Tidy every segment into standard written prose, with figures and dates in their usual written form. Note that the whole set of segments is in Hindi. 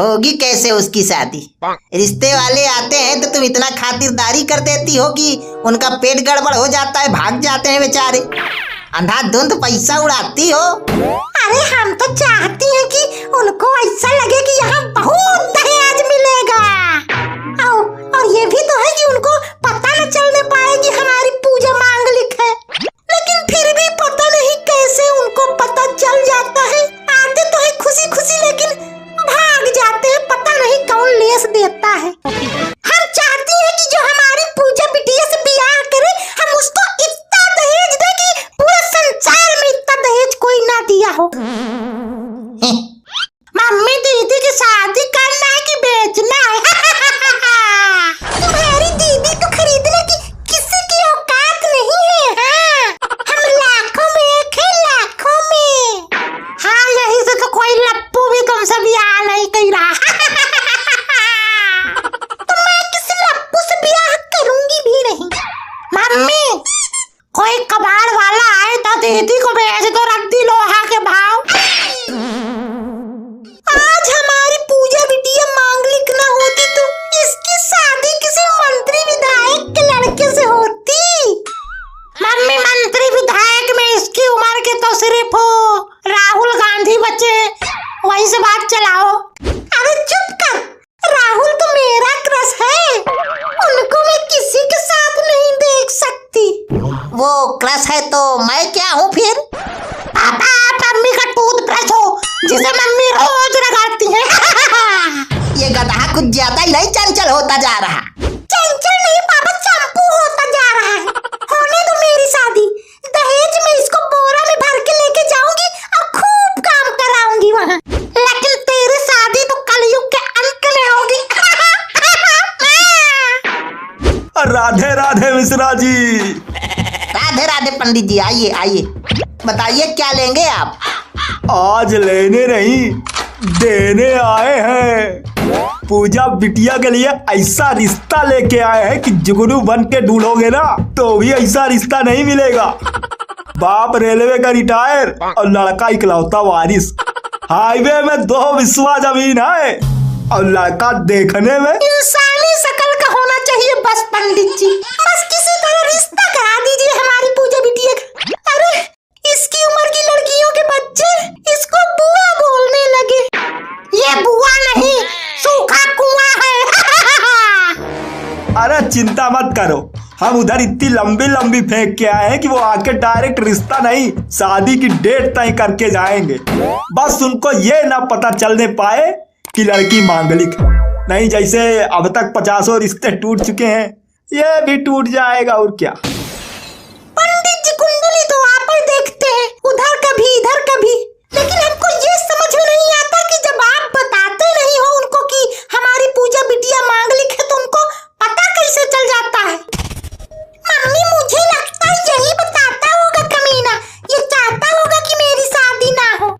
होगी कैसे उसकी शादी? रिश्ते वाले आते हैं तो तुम इतना खातिरदारी कर देती हो कि उनका पेट गड़बड़ हो जाता है, भाग जाते हैं बेचारे। अंधाधुंध पैसा उड़ाती हो। अरे हम तो चाहती हैं कि उनको ऐसा लगे कि यहाँ बहुत दहेज मिलेगा। और ये भी तो है कि उनको पता न चलने पाए कि हमारी पूजा मांगलिक है। लेकिन फिर भी पता नहीं कैसे उनको पता चल जाता है। आते तो है खुशी खुशी लेकिन भाग जाते हैं, पता नहीं कौन लेस देता है। हम चाहती हैं कि जो हमारी पूजा बिटिया से ब्याह करे, हम उसको इतना दहेज दे कि पूरे संसार में इतना दहेज कोई ना दिया हो। मम्मी दीदी की शादी करना है कि बेचना है? तुम्हारी दीदी तो खरीदने की किसी की औकात नहीं है। हम लाखों में एक है, लाखों में। हाँ, यही से तो कोई लप्पू भी तुमसे ब्याह नहीं कर रहा। तो मैं किसी लप्पू से ब्याह करूंगी भी नहीं। मम्मी, कोई कबाड़ वाला आए तो दीदी को बेच दो, रद्दी लोहा के भाव। आज हमारी पूजा बिटिया मांगलिक ना होती तो इसकी शादी किसी मंत्री विधायक के लड़के से होती। मम्मी, मंत्री विधायक में इसकी उम्र के तो सिर्फ राहुल गांधी बचे, वहीं से बात चलाओ। अरे चुप कर, राहुल तो मेरा क्रश है, उनको मैं किसी के साथ नहीं देख सकती। वो क्रश है तो मैं क्या हूँ फिर? पापा, आप मम्मी का टूथब्रश हो जिसे मम्मी रोज रगड़ती है। ये गधा कुछ ज्यादा ही नहीं चंचल होता जा रहा। चंचल नहीं पापा, चंपू होता जा रहा है। होने दो मेरी शादी, दहेज में इसको बोरा में भर के लेके जाऊंगी और खूब काम कराऊंगी वहाँ। लेकिन तेरी शादी तो कलयुग के अंत में होगी। राधे राधे मिश्रा जी। राधे राधे पंडित जी, आइए आइए, बताइए क्या लेंगे आप? आज लेने नहीं देने आए हैं। पूजा बिटिया के लिए ऐसा रिश्ता लेके आए हैं कि जुगनू बन के ढूंढोगे ना तो भी ऐसा रिश्ता नहीं मिलेगा। बाप रेलवे का रिटायर और लड़का इकलौता वारिस। हाईवे में 2 बिस्वा जमीन है और लड़का देखने में इंसानी शकल का होना चाहिए बस। पंडित जी, बस किसी तरह रिश्ता करा दीजिए हमारी पूजा बिटिया का। अरे इसकी उम्र की लड़कियों के बच्चे इसको बुआ बोलने लगे। ये बुआ नहीं, सूखा कुआं है। अरे चिंता मत करो, हम उधर इतनी लंबी लंबी फेंक के आए हैं कि वो आके डायरेक्ट रिश्ता नहीं शादी की डेट तय करके जाएंगे। बस उनको ये ना पता चलने पाए कि लड़की मांगलिक है। नहीं, जैसे अब तक 50 रिश्ते टूट चुके हैं, ये भी टूट जाएगा और क्या। पंडित जी, कुंडली तो आप ही देखते हैं, उधर कभी इधर कभी, लेकिन हमको ये समझ में नहीं आता कि जब आप बताते नहीं हो उनको कि हमारी पूजा बिटिया मांगलिक है तो उनको पता कैसे चल जाता है। मम्मी, मुझे लगता है यही बताता होगा कमीना, ये चाहता होगा कि मेरी शादी ना हो।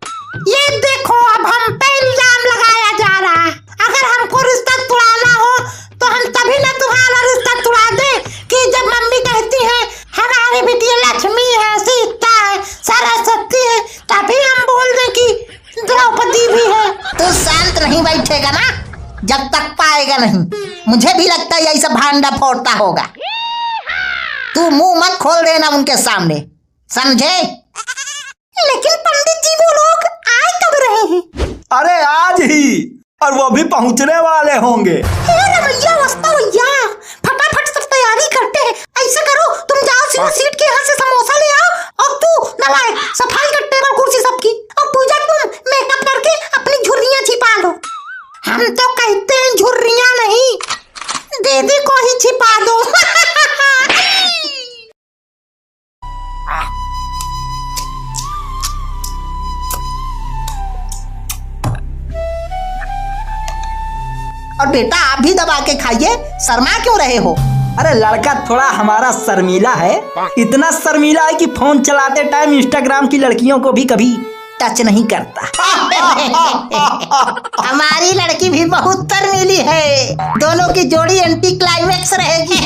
ये देखो, अब हम पे इल्जाम लगाया जा रहा है। अगर हमको रिश्ता तुड़ाना हो तो हम तभी ना तुम्हारा रिश्ता तुड़ा दे कि जब मम्मी कहती है हमारी बिटिया लक्ष्मी है, सीता है, सरस्वती है, तभी हम बोल दे कि द्रौपदी भी है। तू शांत नहीं बैठेगा ना जब तक पाएगा नहीं। मुझे भी लगता है यही सब भांडा फोड़ता होगा। तू मुंह मत खोल देना उनके सामने, समझे? लेकिन पंडित जी, वो लोग आए कब रहे हैं? अरे आज ही, और वो भी पहुंचने वाले होंगे। भैया, वस्ता भैया, फटाफट सब तैयारी करते हैं। ऐसा करो, तुम जाओ सीधा सीट के यहाँ से समोसा ले आओ और तू नवाए सफाई कर टेबल कुर्सी सबकी। और पूजा, तुम मेकअप करके अपनी झुर्रियाँ छिपा लो। हम तो कहते हैं झुर्रियाँ नहीं, दीदी को ही छिपा दो। और बेटा आप भी दबा के खाइए, शर्मा क्यों रहे हो? अरे लड़का थोड़ा हमारा शर्मीला है, इतना शर्मीला है कि फोन चलाते टाइम इंस्टाग्राम की लड़कियों को भी कभी टच नहीं करता। हमारी लड़की भी बहुत शर्मीली है, दोनों की जोड़ी एंटी क्लाइमैक्स रहेगी।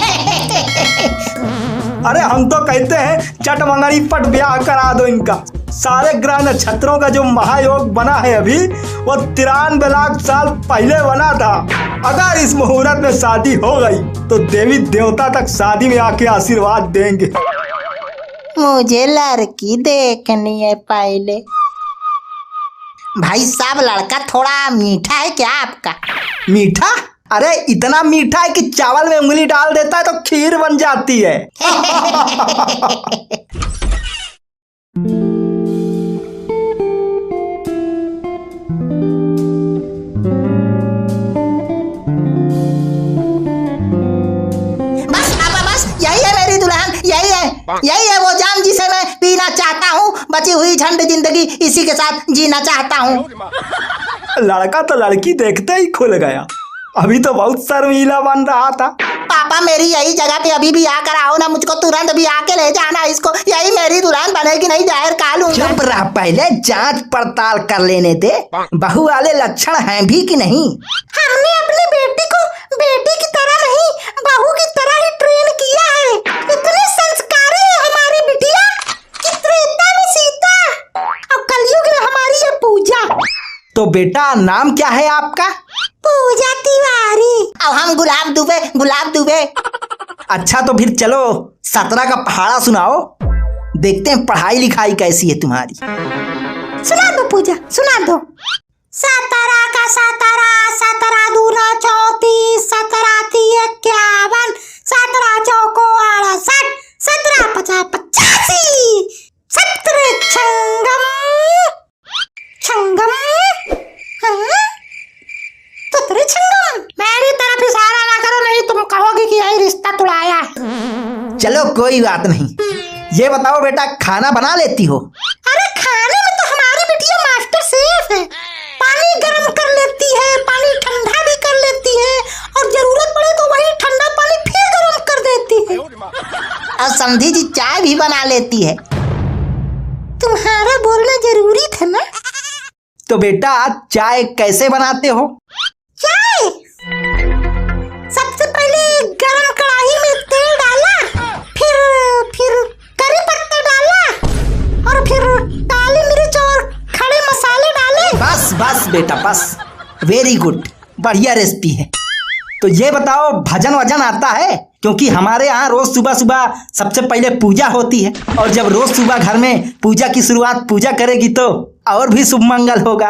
अरे हम तो कहते हैं चट मंगनी पट ब्याह करा दो इनका, सारे ग्रह नक्षत्रों का जो महायोग बना है अभी, वो 93 लाख साल पहले बना था। अगर इस मुहूर्त में शादी हो गई तो देवी देवता तक शादी में आके आशीर्वाद देंगे। मुझे लड़की देखनी है पहले। भाई साहब, लड़का थोड़ा मीठा है क्या आपका? मीठा? अरे इतना मीठा है कि चावल में उंगली डाल देता है तो खीर बन जाती है। बस यही है मेरी दुल्हन, यही है वो जान जिसे मैं पीना चाहता हूँ। बची हुई झंड जिंदगी इसी के साथ जीना चाहता हूँ। लड़का तो लड़की देखते ही खुल गया। अभी तो बहुत शर्मीला बन रहा था। पापा, मेरी यही जगह पे अभी भी आकर आओ ना, मुझको तुरंत भी आके ले जाना इसको। यही मेरी दुल्हन बनेगी, नहीं जाहिर का लूंगा। चुप रह, पहले जांच पड़ताल कर लेने दे। बहू वाले लक्षण हैं भी कि नहीं? हमने अपनी बेटी को बेटी की तरह नहीं, बहू की तरह ही ट्रेन किया है। इतनी संस्कारी है हमारी बिटिया कि त्रेता में सीता और कलयुग में हमारी ये पूजा। तो बेटा, नाम क्या है आपका? पूजा तिवारी। अब हम गुलाब दुबे। अच्छा, तो फिर चलो 17 का पहाड़ा सुनाओ, देखते हैं पढ़ाई लिखाई कैसी है तुम्हारी। सुना दो पूजा, सुना दो। 17 का 17 दूना 34, 17 3 51, 17 चौको 68, 17 50 85, 17 छंगम तो तेरे छंगम। मेरी तरफ इशारा ना करो, नहीं तुम कहोगे कि यही रिश्ता तुड़ाया। चलो कोई बात नहीं। ये बताओ बेटा, खाना बना लेती हो? अरे खाने में तो हमारी बिटिया मास्टर शेफ है। पानी गर्म कर लेती है, पानी ठंडा भी कर लेती है, और जरूरत पड़े तो वही ठंडा पानी फिर गर्म कर देती है। और समधी जी चाय भी बना लेती है। तुम्हारा बोलना जरूरी था ना। तो बेटा, चाय कैसे बनाते हो? चाय सबसे पहले गरम कढ़ाई में तेल डाला, फिर करी पत्ता डाला, और फिर काली मिर्च और खड़े मसाले डाले। बस बेटा, बस। वेरी गुड, बढ़िया रेसिपी है। तो ये बताओ, भजन वजन आता है? क्योंकि हमारे यहाँ रोज सुबह सुबह सबसे पहले पूजा होती है, और जब रोज सुबह घर में पूजा की शुरुआत पूजा करेगी तो और भी शुभ मंगल होगा।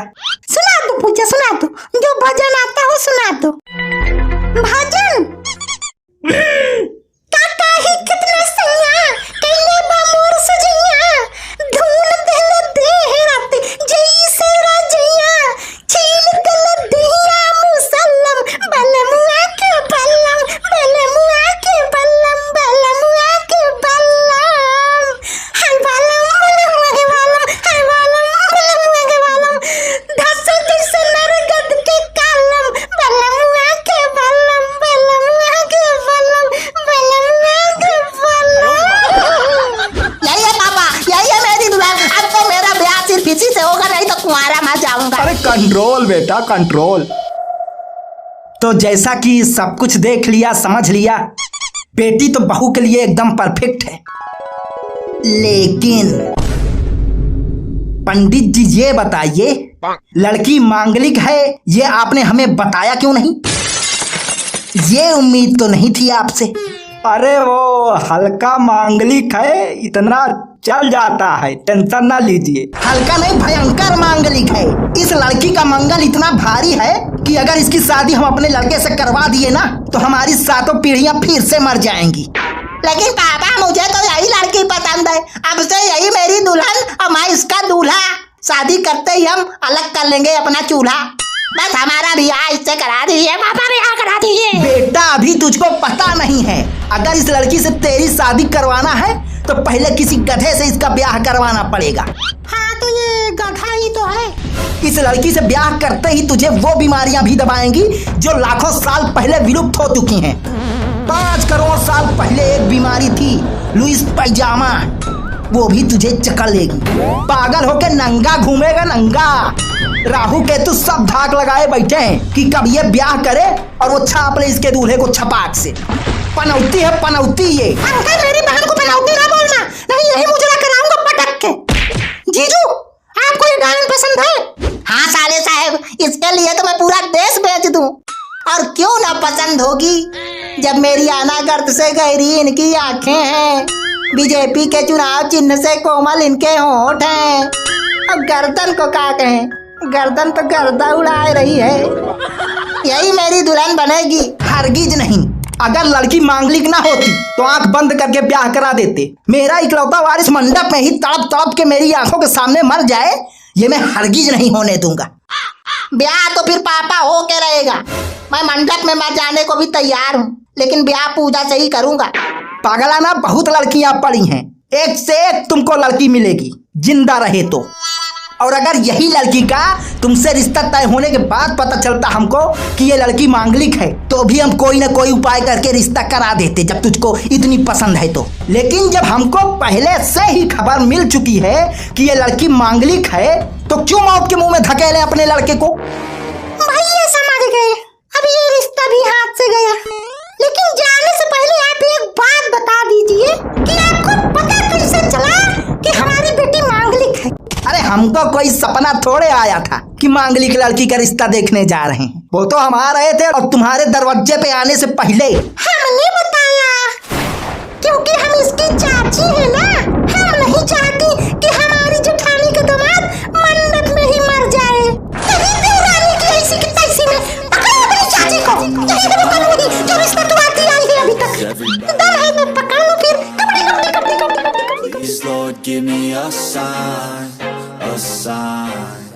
सुना दो पूजा, सुना दो, जो भजन आता हो सुना दो। भजन काका ही कितना सैया कैले बामोर सजैया, धूल दहल देहराते जैसे राजैया, छील गल देहिया मुसल्लम बलमुआ के बल्लम, बलमुआ के बल्लम, बलमुआ के बल्लम, हाय बल्लम बलमुआ के बल्लम, हाय बल्लम बलमुआ के बल्लम, धस धस नरगद के कालम, बलमुआ के बल्लम, बलमुआ के बल्लम, बलमुआ के बल्लम। यही है पापा, यही है मेरी दुल्हन। अब तो मेरा ब्याह सिर्फ इसी से होगा, नहीं तो कुंवारा मर जाऊंगा। अरे कंट्रोल बेटा, कंट्रोल। तो जैसा कि सब कुछ देख लिया, समझ लिया, बेटी तो बहू के लिए एकदम परफेक्ट है। लेकिन पंडित जी, ये बताइए, लड़की मांगलिक है, ये आपने हमें बताया क्यों नहीं? ये उम्मीद तो नहीं थी आपसे। अरे वो हल्का मांगलिक है, इतना चल जाता है, टेंशन ना लीजिए। हल्का नहीं, भयंकर मांगलिक है। इस लड़की का मंगल इतना भारी है कि अगर इसकी शादी हम अपने लड़के से करवा दिए ना, तो हमारी 7 पीढ़ियां फिर से मर जाएंगी। लेकिन पापा, मुझे तो यही लड़की पसंद है। अब से यही मेरी दुल्हन और मैं इसका दूल्हा। शादी करते ही हम अलग कर लेंगे अपना चूल्हा। बस हमारा ब्याह इससे करा दीजिए पापा, ब्याह करा दीजिए। बेटा, अभी तुझको पता नहीं है, अगर इस लड़की से तेरी शादी करवाना है तो पहले किसी गधे से इसका ब्याह करवाना पड़ेगा। हाँ, तो ये गधा ही तो है। इस लड़की से ब्याह करते ही तुझे वो बीमारियां भी दबाएंगी जो लाखों साल पहले विलुप्त हो चुकी हैं। 5 करोड़ साल पहले एक बीमारी थी, लुईस पैजामा, वो भी तुझे चकड़ लेगी। पागल होके नंगा घूमेगा, नंगा। राहु केतु सब धाक लगाए बैठे हैं कि कब ये ब्याह करे और वो छाप ले इसके दूल्हे को छपाक से। पनौती है, पनौती ये। अंकल, मेरी बहन को पनौती ना बोलना, नहीं यही मुजरा कराऊंगा पटक के। जीजू बंद होगी जब मेरी अनागर्त से गहरी इनकी आंखें हैं, बीजेपी के चुनाव चिन्ह से कोमल इनके होंठ हैं। अब गर्दन को क्या कहें, गर्दन तो गर्दा उड़ा रही है। यही मेरी दुल्हन बनेगी। हरगिज नहीं। अगर लड़की मांगलिक ना होती तो आंख बंद करके ब्याह करा देते। मेरा इकलौता वारिस मंडप में ही तड़प तड़प के मेरी आंखों के सामने मर जाए, ये मैं हरगिज नहीं होने दूंगा। ब्याह तो फिर पापा हो के रहेगा। मैं मंडप में मर जाने को भी तैयार हूँ, लेकिन ब्याह पूजा से ही करूंगा। पागलाना, बहुत लड़कियां पड़ी हैं, एक से एक तुमको लड़की मिलेगी जिंदा रहे तो। और अगर यही लड़की का तुमसे रिश्ता तय होने के बाद पता चलता हमको कि ये लड़की मांगलिक है, तो भी हम कोई ना कोई उपाय करके रिश्ता करा देते, जब तुझको इतनी पसंद है तो। लेकिन जब हमको पहले से ही खबर मिल चुकी है कि ये लड़की मांगलिक है, तो क्यों मौत के मुंह में धकेले अपने लड़के को। भाई ये समझ गए, अब ये रिश्ता भी हाथ से गया। लेकिन जाने से पहले आप एक बात बता दीजिए कि आपको पता कैसे चला कि हमारी बेटी मांगलिक है? अरे हमको कोई सपना थोड़े आया था कि मांगलिक लड़की का रिश्ता देखने जा रहे हैं। वो तो हम आ रहे थे और तुम्हारे दरवाजे पे आने से पहले हमने बताया, क्योंकि हम इसकी चाची है ना। हम नहीं चाहती कि हमारी जेठानी का दामाद मंडप में ही मर जाए। तेरी देवरानी की ऐसी की तैसी में पकड़ अपनी चाची को। यही तो करूंगी जो रिश्ता तू आती आई है अभी तक। दम है तो पकड़ लो फिर। कपड़े Please, Lord, give me a sign, a sign.